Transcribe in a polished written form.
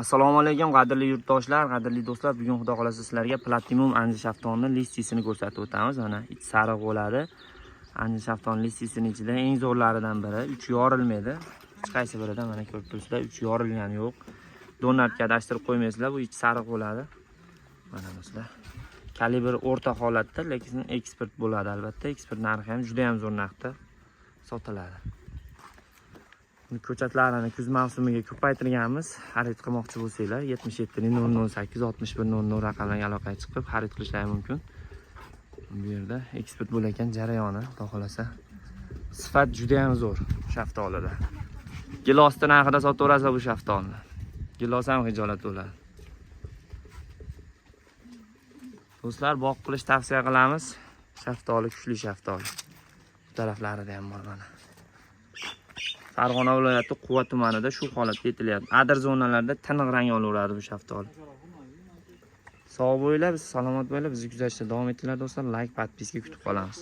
Assalomu alaykum qadrli yurtdoshlar, qadrli do'stlar. Bugun xudo xolasa sizlarga Platinum anji shaftoni listisini ko'rsatib o'tamiz. Mana it sariq bo'ladi. Anji shaftoni listisining ichida eng zo'rlaridan biri. 3 yorilmaydi. Hech qaysi birida mana ko'rib turibsizlar, 3 yorilgani yo'q. Donatga adashtirib qo'ymaysizlar, bu it sariq bo'ladi. Mana do'stlar. Kalibr o'rta holatda, lekin eksport bo'ladi albatta. Eksport narxi ham juda ham zo'r narxda sotiladi. Ko'chatlarni kuz mavsumiga ko'paytirganmiz. Xarid qilmoqchi bo'lsanglar 77 008 61 00 raqamlarga aloqaga chiqib xarid qilishlari mumkin. Bu yerda eksport bo'layotgan jarayoni, xudo xolasa. Sifat juda ham zo'r shaftolida. Gilosni narxida sotaverasiz bu shaftolni. Gilos ham hijolat bo'ladi. Do'stlar, boq qilish tavsiya qilamiz. Shaftoli kuchli shaftoli. Bu taraflarida ham bor mana. Farg'ona viloyati Quva tumanida shu holatda yetilyapti. Adir zonalarda tiniq rang olaveradi bu shaftoli. Sog' bo'linglar, salomat bo'linglar. Bizni kuzatishda davom etinglar do'stlar. Like, podpiska kutib qolamiz.